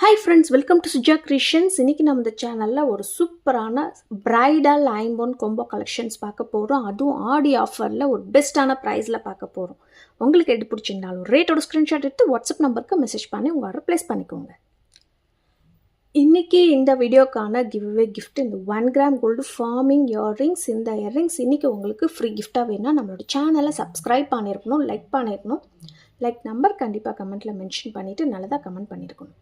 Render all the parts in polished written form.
Hi friends, welcome to Suja creations. இன்றைக்கி நம்ம இந்த சேனலில் ஒரு சூப்பரான பிரைடல் ஐம்போன் கொம்போ கலெக்ஷன்ஸ் பார்க்க போகிறோம். அதுவும் ஆடி ஆஃபரில் ஒரு பெஸ்ட்டான ப்ரைஸில் பார்க்க போகிறோம். உங்களுக்கு எது பிடிச்சிருந்தாலும் ரேட்டோட ஸ்க்ரீன்ஷாட் எடுத்து வாட்ஸ்அப் நம்பருக்கு மெசேஜ் பண்ணி உங்கள் ஆர்டர் ப்ளேஸ் பண்ணிக்கோங்க. இன்றைக்கி இந்த வீடியோக்கான கிவ்அவே கிஃப்ட் இந்த 1 கிராம் கோல்டு ஃபார்மிங் இயர்ரிங்ஸ். இந்த இயர்ரிங்ஸ் இன்றைக்கி உங்களுக்கு ஃப்ரீ கிஃப்டாக வேணும்னா நம்மளோட சேனலை சப்ஸ்கிரைப் பண்ணியிருக்கணும், லைக் பண்ணியிருக்கணும். லைக் நம்பர் கண்டிப்பாக கமெண்ட்டில் மென்ஷன் பண்ணிவிட்டு நல்லதாக கமெண்ட் பண்ணியிருக்கணும்.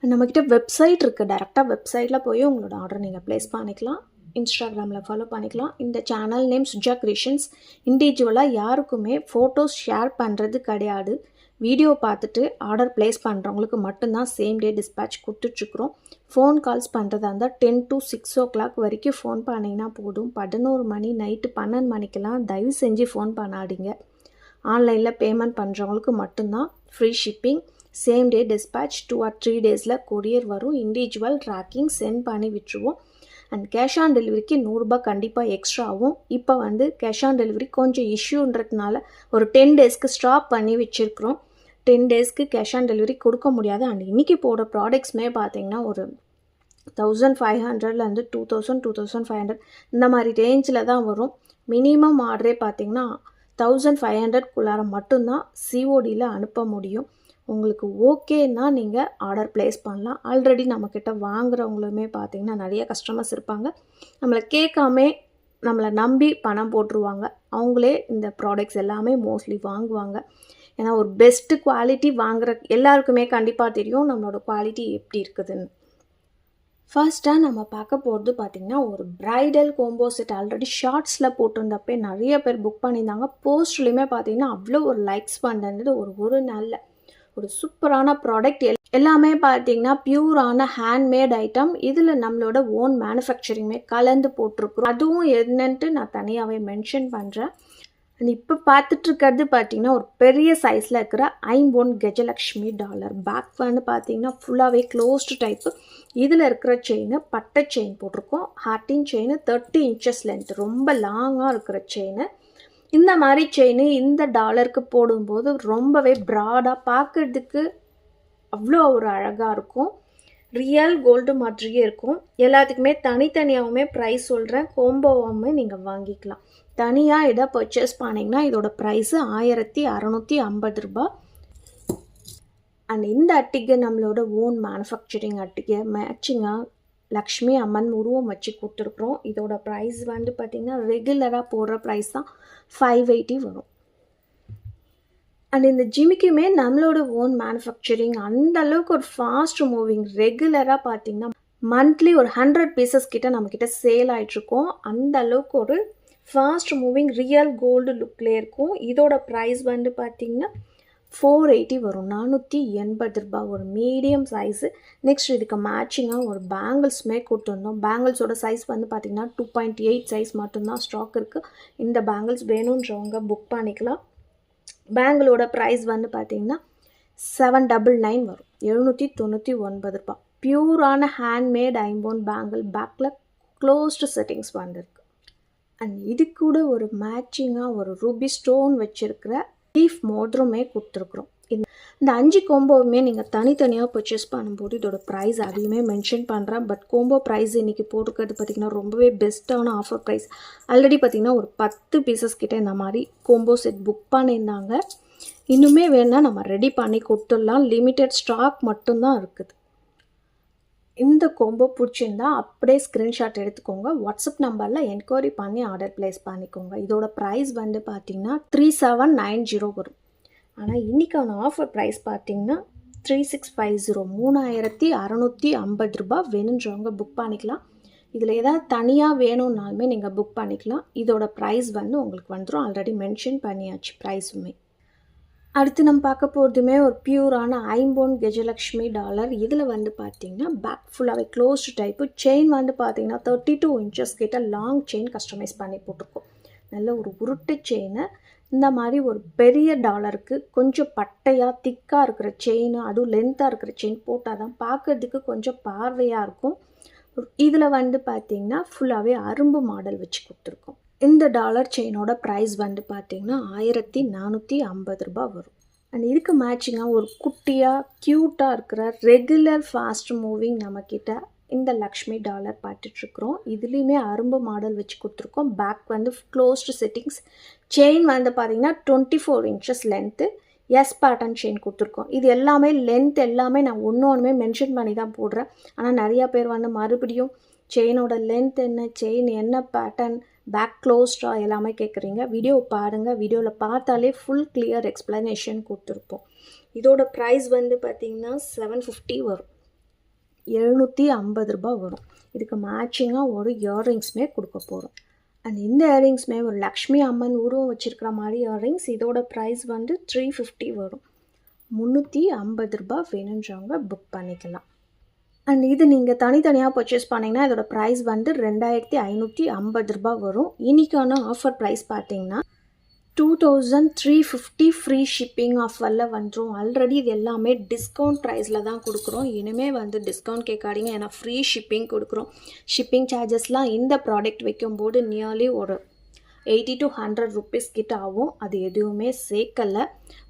நம்மக்கிட்ட வெப்சைட் இருக்குது. டேரெக்டாக வெப்சைட்டில் போய் உங்களோட ஆர்டர் நீங்கள் ப்ளேஸ் பண்ணிக்கலாம். இன்ஸ்டாகிராமில் ஃபாலோ பண்ணிக்கலாம். இந்த சேனல் நேம் சுஜா கிரியேஷன்ஸ். இண்டிவிஜுவலாக யாருக்குமே ஃபோட்டோஸ் ஷேர் பண்ணுறது கிடையாது. வீடியோ பார்த்துட்டு ஆர்டர் ப்ளேஸ் பண்ணுறவங்களுக்கு மட்டும்தான் சேம் டே டிஸ்பேட்ச் கொடுத்துட்ருக்குறோம். ஃபோன் கால்ஸ் பண்ணுறதா இருந்தால் 10 to 6 o'clock வரைக்கும் ஃபோன் பண்ணிங்கன்னா போதும். 11 மணி நைட்டு 12 மணிக்கெல்லாம் தயவு செஞ்சு ஃபோன் பண்ணாதீங்க. ஆன்லைனில் பேமெண்ட் பண்ணுறவங்களுக்கு மட்டும்தான் free shipping, same day dispatch 2 or 3 days courier வரும். இண்டிவிஜுவல் ட்ராக்கிங் சென்ட் பண்ணி விட்டுருவோம். அண்ட் கேஷ் ஆன் டெலிவரிக்கு 100 ரூபாய் கண்டிப்பாக எக்ஸ்ட்ரா ஆகும். இப்போ கேஷ் ஆன் டெலிவரி கொஞ்சம் இஷ்யூன்றதுனால ஒரு 10 daysக்கு ஸ்டாப் பண்ணி வச்சுருக்குறோம். 10 daysக்கு கேஷ் ஆன் டெலிவரி கொடுக்க முடியாது. அண்ட் இன்றைக்கி போடுற ப்ராடக்ட்ஸுமே பார்த்திங்கன்னா ஒரு 1500 2000 2500 இந்த மாதிரி ரேஞ்சில் தான் வரும். மினிமம் ஆர்டரே பார்த்திங்கன்னா 1500க்குள்ளார மட்டும்தான் சிஓடியில் அனுப்ப முடியும். உங்களுக்கு ஓகேன்னா நீங்கள் ஆர்டர் ப்ளேஸ் பண்ணலாம். ஆல்ரெடி நம்மக்கிட்ட வாங்குகிறவங்களுமே பார்த்திங்கன்னா நிறைய கஸ்டமர்ஸ் இருப்பாங்க. நம்மளை கேட்காமே நம்மளை நம்பி பணம் போட்டுருவாங்க. அவங்களே இந்த ப்ராடக்ட்ஸ் எல்லாமே மோஸ்ட்லி வாங்குவாங்க. ஏன்னா ஒரு பெஸ்ட்டு குவாலிட்டி வாங்குகிற எல்லாருக்குமே கண்டிப்பாக தெரியும் நம்மளோட குவாலிட்டி எப்படி இருக்குதுன்னு. ஃபர்ஸ்ட்டாக நம்ம பார்க்க போகிறது பார்த்திங்கன்னா ஒரு ப்ரைடல் கோம்போ செட். ஆல்ரெடி ஷார்ட்ஸில் போட்டிருந்தப்பே நிறைய பேர் புக் பண்ணியிருந்தாங்க. போஸ்ட்லேயுமே பார்த்திங்கன்னா அவ்வளோ ஒரு லைக்ஸ் பண்ணுறது ஒரு நாளில் ஒரு சூப்பரான ப்ராடக்ட். எல்லாமே பார்த்தீங்கன்னா பியூரான ஹேண்ட்மேட் ஐட்டம். இதில் நம்மளோட ஓன் மேனுஃபேக்சரிங்குமே கலந்து போட்டிருக்குறோம். அதுவும் என்னன்ட்டு நான் தனியாகவே மென்ஷன் பண்ணுறேன். இப்போ பார்த்துட்ருக்கிறது பார்த்தீங்கன்னா ஒரு பெரிய சைஸில் இருக்கிற ஐம்போன் கஜலக்ஷ்மி டாலர். பேக் பார்த்தீங்கன்னா ஃபுல்லாகவே க்ளோஸ்டு டைப்பு. இதில் இருக்கிற செயின் பட்டை செயின் போட்டிருக்கோம். ஹார்டின் செயின் 30 inches லென்த், ரொம்ப லாங்காக இருக்கிற செயின். இந்த மாதிரி செயின் இந்த டாலருக்கு போடும்போது ரொம்பவே ப்ராடாக பார்க்குறதுக்கு அவ்வளோ ஒரு அழகாக இருக்கும். ரியல் கோல்டு மாதிரியே இருக்கும். எல்லாத்துக்குமே தனித்தனியாகவுமே ப்ரைஸ் சொல்கிறேன். கோம்போவாமே நீங்கள் வாங்கிக்கலாம். தனியாக இதை பர்ச்சேஸ் பண்ணிங்கன்னா இதோட ப்ரைஸு 1650 ரூபாய். அண்ட் இந்த அட்டிகை நம்மளோட ஓன் மேனுஃபேக்சரிங் அட்டிகை. மேட்சிங்காக லக்ஷ்மி அம்மன் உருவம் வச்சு கொடுத்துருக்குறோம். இதோட ப்ரைஸ் பார்த்திங்கன்னா ரெகுலராக போடுற ப்ரைஸ் தான் 580 வரும். அண்ட் இந்த ஜிமிக்குமே நம்மளோட ஓன் மேனுஃபேக்சரிங். அந்த அளவுக்கு ஒரு ஃபாஸ்ட் மூவிங். ரெகுலராக பார்த்திங்கன்னா மந்த்லி ஒரு 100 pieces கிட்ட நம்மக்கிட்ட சேல் ஆகிட்ருக்கோம். அந்த அளவுக்கு ஒரு ஃபாஸ்ட் மூவிங் ரியல் கோல்டு லுக்லேயே இருக்கும். இதோட ப்ரைஸ் பார்த்திங்கன்னா 480 வரும். 480 ரூபாய். ஒரு மீடியம் சைஸு. நெக்ஸ்ட் இதுக்கு மேட்சிங்காக ஒரு பேங்கிள்ஸுமே கொடுத்துருந்தோம். பேங்கிள்ஸோட சைஸ் பார்த்திங்கன்னா 2.8 சைஸ் மட்டும்தான் ஸ்டாக் இருக்குது. இந்த பேங்கிள்ஸ் வேணுன்றவங்க புக் பண்ணிக்கலாம். பேங்கிளோட ப்ரைஸ் பார்த்திங்கன்னா 799 வரும். 799 ரூபாய். பியூரான ஹேண்ட்மேட் ஐம்போன் பேங்கிள். பேக்கில் க்ளோஸ்டு செட்டிங்ஸ் வந்திருக்கு. அண்ட் இது கூட ஒரு மேட்சிங்காக ஒரு ரூபி ஸ்டோன் வச்சுருக்கிற லீஃப் மோதிரமே கொடுத்துருக்குறோம். இந்த 5 கோம்போவுமே நீங்கள் தனித்தனியாக பர்ச்சேஸ் பண்ணும்போது இதோட ப்ரைஸ் அதையுமே மென்ஷன் பண்ணுறேன். பட் கோம்போ ப்ரைஸ் இன்றைக்கி போட்டுக்கிறது பார்த்திங்கன்னா ரொம்பவே பெஸ்ட்டான ஆஃபர் ப்ரைஸ். ஆல்ரெடி பார்த்திங்கன்னா ஒரு 10 pieces கிட்டே இந்த மாதிரி கோம்போ செட் புக் பண்ணியிருந்தாங்க. இன்னுமே வேணால் நம்ம ரெடி பண்ணி கொடுத்துடலாம். லிமிட்டட் ஸ்டாக் மட்டும்தான் இருக்குது. இந்த கோம்போ பிடிச்சிருந்தா அப்படியே ஸ்க்ரீன்ஷாட் எடுத்துக்கோங்க. வாட்ஸ்அப் நம்பரில் என்கொயரி பண்ணி ஆர்டர் ப்ளேஸ் பண்ணிக்கோங்க. இதோட ப்ரைஸ் பார்த்திங்கன்னா 3790 வரும். ஆனால் இன்றைக்கான ஆஃபர் ப்ரைஸ் பார்த்திங்கன்னா 3650, 3650 ரூபாய். வேணுன்றவங்க புக் பண்ணிக்கலாம். இதில் ஏதாவது தனியாக வேணும்னாலுமே நீங்கள் புக் பண்ணிக்கலாம். இதோட ப்ரைஸ் உங்களுக்கு வந்துடும். ஆல்ரெடி மென்ஷன் பண்ணியாச்சு ப்ரைஸுமே. அடுத்து நம்ம பார்க்க போகிறதுமே ஒரு பியூரான ஐம்போன் கஜலக்ஷ்மி டாலர். இதில் பார்த்திங்கன்னா பேக் ஃபுல்லாகவே க்ளோஸ்டு டைப்பு. செயின் பார்த்திங்கன்னா 32 inches கிட்ட லாங் செயின் கஸ்டமைஸ் பண்ணி போட்டிருக்கோம். நல்ல ஒரு உருட்டு செயினை. இந்த மாதிரி ஒரு பெரிய டாலருக்கு கொஞ்சம் பட்டையாக திக்காக இருக்கிற செயின், அதுவும் லென்த்தாக இருக்கிற செயின் போட்டால் தான் பார்க்குறதுக்கு கொஞ்சம் பார்வையாக இருக்கும். இதில் பார்த்திங்கன்னா ஃபுல்லாகவே அரும்பு மாடல் வச்சு கொடுத்துருக்கோம். இந்த டாலர் செயினோட ப்ரைஸ் பார்த்திங்கன்னா 1450 ரூபாய் வரும். அண்ட் இதுக்கு மேட்சிங்காக ஒரு குட்டியாக க்யூட்டாக இருக்கிற ரெகுலர் ஃபாஸ்ட் மூவிங் நம்மக்கிட்ட இந்த லக்ஷ்மி டாலர் பார்த்துட்ருக்குறோம். இதுலேயுமே அரும்பு மாடல் வச்சு கொடுத்துருக்கோம். பேக் வந்து க்ளோஸ்டு செட்டிங்ஸ். செயின் வந்து பார்த்திங்கன்னா 24 inches length. S pattern chain கொடுத்துருக்கோம். இது எல்லாமே லென்த் எல்லாமே நான் ஒன்றுமே மென்ஷன் பண்ணி தான் போடுறேன். ஆனால் நிறையா பேர் வந்து மறுபடியும் செயினோட லென்த் என்ன, செயின் என்ன பேட்டர்ன், பேக் க்ளோஸ்டா எல்லாமே கேட்குறீங்க. வீடியோ பாருங்கள். வீடியோவில் பார்த்தாலே ஃபுல் கிளியர் எக்ஸ்ப்ளனேஷன் கொடுத்துருப்போம். இதோட ப்ரைஸ் வந்து பார்த்திங்கன்னா 750 வரும். 750 ரூபா வரும். இதுக்கு மேட்சிங்காக ஒரு இயர்ரிங்ஸுமே கொடுக்க போகிறோம். அண்ட் இந்த இயர்ரிங்ஸுமே ஒரு லக்ஷ்மி அம்மன் உருவம் வச்சுருக்கிற மாதிரி இயர்ரிங்ஸ். இதோட ப்ரைஸ் வந்து 350 வரும். 350 ரூபா வேணுன்றவங்க புக் பண்ணிக்கலாம். அண்ட் இது நீங்கள் தனித்தனியாக பர்ச்சேஸ் பண்ணிங்கன்னா இதோட ப்ரைஸ் வந்து 2550 ரூபா வரும். இன்றைக்கான ஆஃபர் ப்ரைஸ் பார்த்தீங்கன்னா 2350 ஃப்ரீ ஷிப்பிங் ஆஃபரில் வந்துடும். ஆல்ரெடி இது எல்லாமே டிஸ்கவுண்ட் ப்ரைஸில் தான் கொடுக்குறோம். இனிமேல் வந்து டிஸ்கவுண்ட் கேட்காதீங்க, ஏன்னா ஃப்ரீ ஷிப்பிங் கொடுக்குறோம். ஷிப்பிங் சார்ஜஸ்லாம் இந்த ப்ராடக்ட் வைக்கும்போது நியர்லி ஒரு 80 to 100 rupees கிட்ட ஆகும். அது எதுவுமே சேர்க்கலை.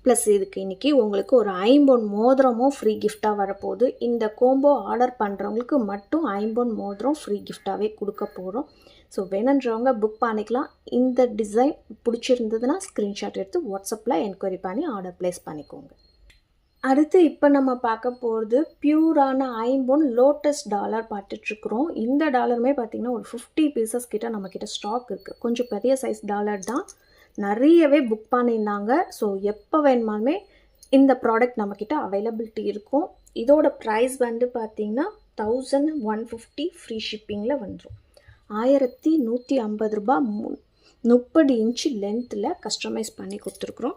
ப்ளஸ் இதுக்கு இன்றைக்கி உங்களுக்கு ஒரு 50 மோதிரமும் ஃப்ரீ கிஃப்டாக வரப்போகுது. இந்த கோம்போ ஆர்டர் பண்ணுறவங்களுக்கு மட்டும் 50 மோதிரம் ஃப்ரீ கிஃப்டாகவே கொடுக்க போகிறோம். ஸோ வேணுன்றவங்க புக் பண்ணிக்கலாம். இந்த டிசைன் பிடிச்சிருந்ததுன்னா ஸ்க்ரீன்ஷாட் எடுத்து வாட்ஸ்அப்பில் என்கொயரி பண்ணி ஆர்டர் ப்ளேஸ் பண்ணிக்கோங்க. அடுத்து இப்போ நம்ம பார்க்க போகிறது பியூரான 50 லோட்டஸ் டாலர் பார்த்துட்ருக்குறோம். இந்த டாலருமே பார்த்திங்கன்னா ஒரு 50 pieces கிட்ட நம்மக்கிட்ட ஸ்டாக் இருக்குது. கொஞ்சம் பெரிய சைஸ் டாலர் தான், நிறையவே புக் பண்ணியிருந்தாங்க. ஸோ எப்போ வேணுமாலுமே இந்த ப்ராடக்ட் நம்மக்கிட்ட அவைலபிலிட்டி இருக்கும். இதோட ப்ரைஸ் வந்து பார்த்திங்கன்னா 1150 ஃப்ரீ ஷிப்பிங்கில் வந்துடும். 1150 ரூபா. 30 inch லென்த்தில் கஸ்டமைஸ் பண்ணி கொடுத்துருக்குறோம்.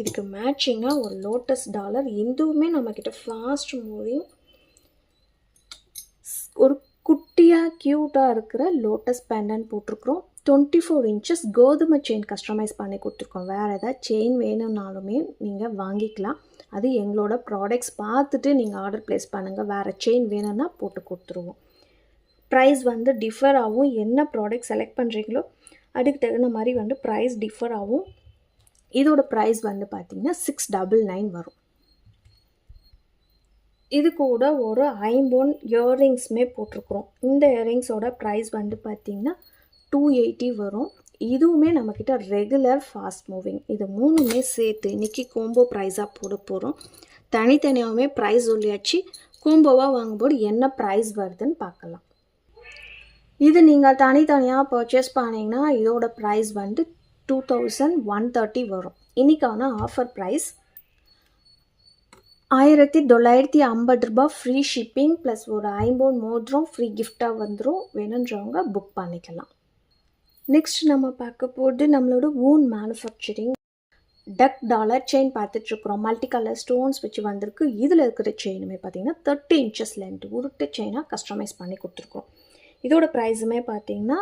இதுக்கு மேட்சிங்காக ஒரு லோட்டஸ் டாலர். இதுவுமே நம்மக்கிட்ட ஃபாஸ்ட் மூவிங் ஒரு குட்டியாக க்யூட்டாக இருக்கிற லோட்டஸ் பேண்டன் போட்டிருக்குறோம். 24 inches கோதுமை செயின் கஸ்டமைஸ் பண்ணி கொடுத்துருக்கோம். வேறு ஏதாவது செயின் வேணும்னாலுமே நீங்கள் வாங்கிக்கலாம். அது எங்களோட ப்ராடக்ட்ஸ் பார்த்துட்டு நீங்கள் ஆர்டர் ப்ளேஸ் பண்ணுங்கள். வேறு செயின் வேணும்னா போட்டு கொடுத்துருவோம். ப்ரைஸ் வந்து டிஃபர் ஆகும். என்ன ப்ராடக்ட் செலக்ட் பண்ணுறீங்களோ அதுக்கு தகுந்த மாதிரி வந்து ப்ரைஸ் டிஃபர் ஆகும். இதோட ப்ரைஸ் வந்து பார்த்திங்கன்னா 699 வரும். இது கூட ஒரு 50 இயர்ரிங்ஸுமே போட்டிருக்குறோம். இந்த இயர்ரிங்ஸோட ப்ரைஸ் வந்து பார்த்திங்கன்னா 280 வரும். இதுவுமே நம்மக்கிட்ட ரெகுலர் ஃபாஸ்ட் மூவிங். இது மூணுமே சேர்த்து இன்றைக்கி கோம்போ ப்ரைஸாக போட போகிறோம். தனித்தனியாகவுமே ப்ரைஸ் சொல்லியாச்சு. கோம்போவாக வாங்கும்போது என்ன ப்ரைஸ் வருதுன்னு பார்க்கலாம். இது நீங்கள் தனித்தனியாக பர்ச்சேஸ் பண்ணிங்கன்னா இதோட ப்ரைஸ் வந்து 2130 வரும். இன்றைக்கான ஆஃபர் ப்ரைஸ் 1950 ரூபா ஃப்ரீ ஷிப்பிங் ப்ளஸ் ஒரு 50 மோதிரம் ஃப்ரீ கிஃப்டாக வந்துடும். வேணுன்றவங்க புக் பண்ணிக்கலாம். நெக்ஸ்ட் நம்ம பார்க்க போகிறது நம்மளோட ஓன் மேனுஃபேக்சரிங் டக் டாலர் செயின் பார்த்துட்ருக்குறோம். மல்டி கலர் ஸ்டோன்ஸ் வச்சு வந்திருக்கு. இதில் இருக்கிற செயினுமே பார்த்திங்கன்னா 30 inches லென்த் உருட்டு செயினாக கஸ்டமைஸ் பண்ணி கொடுத்துருக்குறோம். இதோட ப்ரைஸுமே பார்த்திங்கன்னா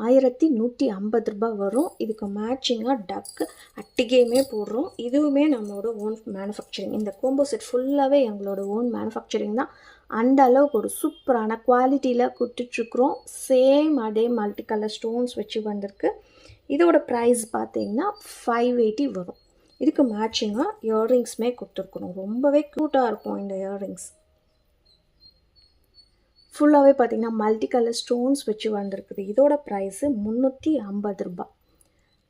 1150 ரூபா வரும். இதுக்கு மேட்சிங்காக டக் அட்டிகையுமே போடுறோம். இதுவுமே நம்மளோட ஓன் மேனுஃபேக்சரிங். இந்த கோம்போ செட் ஃபுல்லாகவே எங்களோட ஓன் மேனுஃபேக்சரிங் தான். அந்த அளவுக்கு ஒரு சூப்பரான குவாலிட்டியில் கொடுத்துட்ருக்குறோம். சேம் அதே மல்டி கலர் ஸ்டோன்ஸ் வச்சு வந்திருக்கு. இதோட ப்ரைஸ் பார்த்திங்கன்னா 580 வரும். இதுக்கு மேட்சிங்காக இயர்ரிங்ஸுமே கொடுத்துருக்குறோம். ரொம்பவே க்யூட்டாக இருக்கும் இந்த இயர்ரிங்ஸ். ஃபுல்லாகவே பார்த்திங்கன்னா மல்டி கலர் ஸ்டோன்ஸ் வச்சு வந்திருக்குது. இதோட ப்ரைஸு 350 ரூபா.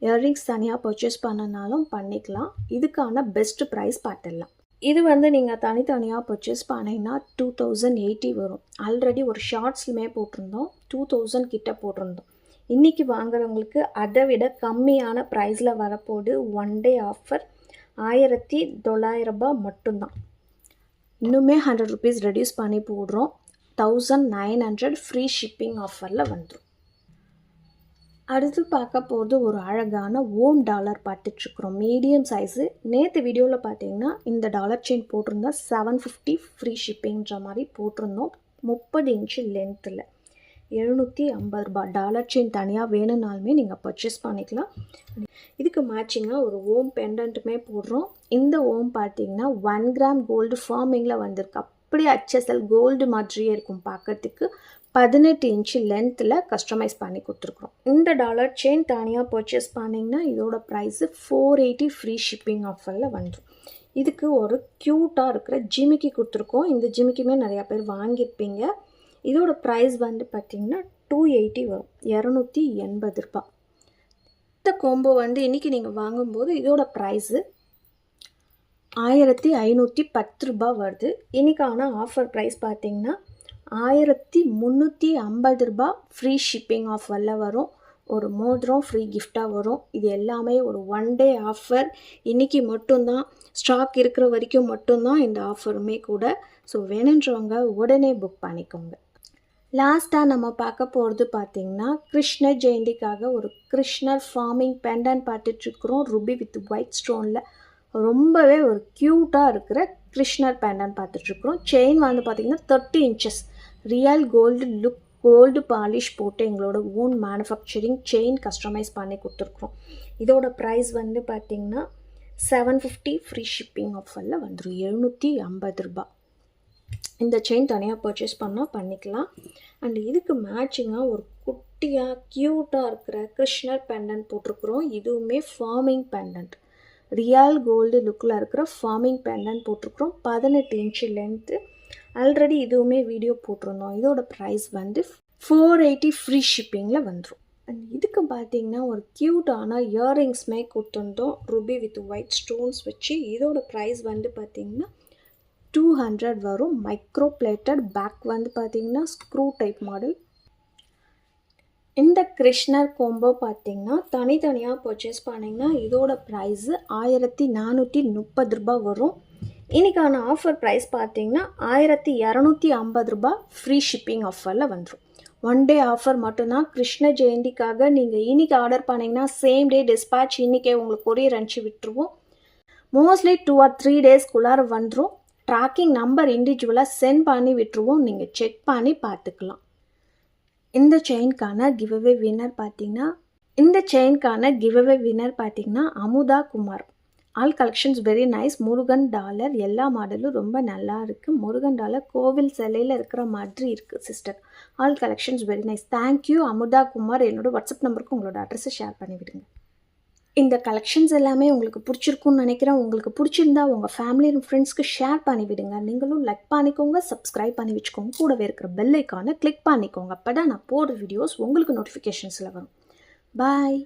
இயர்ரிங்ஸ் தனியாக பர்ச்சேஸ் பண்ணனாலும் பண்ணிக்கலாம். இதுக்கான பெஸ்ட்டு ப்ரைஸ் பார்த்துடலாம். இது வந்து நீங்கள் தனித்தனியாக பர்ச்சேஸ் பண்ணிங்கன்னா 2080 வரும். ஆல்ரெடி ஒரு ஷார்ட்ஸ்லுமே போட்டிருந்தோம். 2000 கிட்ட போட்டிருந்தோம். இன்றைக்கி வாங்குறவங்களுக்கு அதை விட கம்மியான ப்ரைஸில் வரப்போது. ஒன் டே ஆஃபர் 1900 ரூபா மட்டும்தான். இன்னுமே 100 rupees ரெடியூஸ் பண்ணி போடுறோம். 1900 ஃப்ரீ ஷிப்பிங் ஆஃபரில் வந்துடும். அடுத்து பார்க்க போகிறது ஒரு அழகான ஓம் டாலர் பார்த்துட்ருக்குறோம். Medium size. நேற்று வீடியோவில் பார்த்தீங்கன்னா இந்த டாலர் செயின் போட்டிருந்தா 750 ஃப்ரீ ஷிப்பிங்கிற மாதிரி போட்டிருந்தோம். 30 inch லென்த்தில் 750 ரூபா. டாலர் செயின் தனியாக வேணும்னாலுமே நீங்கள் பர்ச்சேஸ் பண்ணிக்கலாம். இதுக்கு மேட்சிங்காக ஒரு ஓம் பெண்டன்ட்டுமே போடுறோம். இந்த ஓம் பார்த்திங்கன்னா 1 gram கோல்டு ஃபார்மிங்கில் வந்திருக்கு. அப்படியே HSL கோல்டு மாதிரியே இருக்கும் பார்க்கறதுக்கு. 18 inch லென்த்தில் கஸ்டமைஸ் பண்ணி கொடுத்துருக்குறோம். இந்த டாலர் செயின் தனியாக பர்ச்சேஸ் பண்ணிங்கன்னா இதோட ப்ரைஸு 480 ஃப்ரீ ஷிப்பிங் ஆஃபரில் வந்துடும். இதுக்கு ஒரு க்யூட்டாக இருக்கிற ஜிமிக்கி கொடுத்துருக்கோம். இந்த ஜிமிக்கியுமே நிறையா பேர் வாங்கியிருப்பீங்க. இதோட ப்ரைஸ் வந்து பார்த்திங்கன்னா 280 வரும், 280 ரூபாய். இந்த கோம்போ வந்து இன்றைக்கி நீங்கள் வாங்கும்போது இதோட ப்ரைஸு 1510 ரூபாய் வருது. இன்றைக்கான ஆஃபர் ப்ரைஸ் பார்த்திங்கன்னா 1350 ரூபாய் ஃப்ரீ ஷிப்பிங் ஆஃபரில் வரும். ஒரு மோதிரம் ஃப்ரீ கிஃப்டாக வரும். இது எல்லாமே ஒரு 1 டே ஆஃபர். இன்றைக்கி மட்டும்தான், ஸ்டாக் இருக்கிற வரைக்கும் மட்டும்தான் இந்த ஆஃபருமே கூட. ஸோ வேணுன்றவங்க உடனே புக் பண்ணிக்கோங்க. லாஸ்ட்டாக நம்ம பார்க்க போகிறது பார்த்திங்கன்னா கிருஷ்ணர் ஜெயந்திக்காக ஒரு கிருஷ்ணர் ஃபார்மிங் பெண்டன்ட் பார்த்துட்ருக்குறோம். ருபி வித் ஒயிட் ஸ்டோனில் ரொம்பவே ஒரு க்யூட்டாக இருக்கிற கிருஷ்ணர் பெண்டன்ட் பார்த்துட்ருக்குறோம். செயின் வந்து பார்த்திங்கன்னா 30 inches real gold look, gold polish போட்டு எங்களோட ஓன் மேனுஃபேக்சரிங் செயின் கஸ்டமைஸ் பண்ணி கொடுத்துருக்குறோம். இதோட ப்ரைஸ் வந்து பார்த்திங்கன்னா 750 ஃப்ரீ ஷிப்பிங் ஆஃபரில் வந்துடும், 750 ரூபாய். இந்த செயின் தனியாக பர்ச்சேஸ் பண்ணால் பண்ணிக்கலாம். அண்ட் இதுக்கு மேட்சிங்காக ஒரு குட்டியாக க்யூட்டாக இருக்கிற கிருஷ்ணர் பெண்டன்ட் போட்டிருக்குறோம். இதுவுமே ஃபார்மிங் பெண்டன்ட், ரியல் கோல்டு லுக்கில் இருக்கிற ஃபார்மிங் பெண்டன்ட் போட்டிருக்குறோம். 18 inch லென்த்து. ஆல்ரெடி இதுவுமே வீடியோ போட்டிருந்தோம். இதோட ப்ரைஸ் வந்து 480 ஃப்ரீ ஷிப்பிங்கில் வந்துடும். அண்ட் இதுக்கு பார்த்திங்கன்னா ஒரு க்யூட்டான இயரிங்ஸ்மே கொடுத்துருந்தோம், ருபி வித் ஒயிட் ஸ்டோன்ஸ் வச்சு. இதோட ப்ரைஸ் வந்து பார்த்திங்கன்னா 200 வரும். மைக்ரோ பிளேட்டட் பேக் வந்து பார்த்திங்கன்னா ஸ்க்ரூ டைப் மாடல். இந்த கிருஷ்ணர் கோம்போ பார்த்திங்கன்னா தனித்தனியாக பர்ச்சேஸ் பண்ணிங்கன்னா இதோட ப்ரைஸு 1430 ரூபாய் வரும். இன்றைக்கான ஆஃபர் ப்ரைஸ் பார்த்திங்கன்னா 1250 ரூபாய் ஃப்ரீ ஷிப்பிங் ஆஃபரில் வந்துடும். 1 டே ஆஃபர் மட்டும்தான். கிருஷ்ண ஜெயந்திக்காக நீங்கள் இன்றைக்கி ஆர்டர் பண்ணிங்கன்னா சேம் டே டிஸ்பேட்ச் இன்றைக்கே உங்களுக்கு கொரியர் அனுப்பிச்சி விட்டுருவோம். மோஸ்ட்லி 2 or 3 டேஸ்க்குள்ளார வந்துடும். ட்ராக்கிங் நம்பர் இண்டிவிஜுவலாக சென்ட் பண்ணி விட்டுருவோம், நீங்கள் செக் பண்ணி பார்த்துக்கலாம். இந்த செயின்கான கிவ்அவே வின்னர் பார்த்தீங்கன்னா Amutha Kumar. All collections very nice. Murugan dollar எல்லா மாடலும் ரொம்ப நல்லா இருக்குது. முருகன் டாலர் கோவில் சிலையில் இருக்கிற மாதிரி இருக்குது sister. All collections very nice. Thank you Amutha Kumar. என்னோட வாட்ஸ்அப் நம்பருக்கு உங்களோட அட்ரஸை ஷேர் பண்ணிவிடுங்க. இந்த கலெக்ஷன்ஸ் எல்லாமே உங்களுக்கு பிடிச்சிருக்குன்னு நினைக்கிறேன். உங்களுக்கு பிடிச்சிருந்தா உங்கள் ஃபேமிலி அண்ட் ஃப்ரெண்ட்ஸ்க்கு ஷேர் பண்ணிவிடுங்க. நீங்களும் லைக் பண்ணிக்கோங்க, சப்ஸ்கிரைப் பண்ணி வச்சுக்கோங்க. கூடவே இருக்கிற பெல் ஐக்கானை கிளிக் பண்ணிக்கோங்க. அப்போ தான் நான் போடுற வீடியோஸ் உங்களுக்கு நோட்டிஃபிகேஷன்ஸில் வரும். பாய்.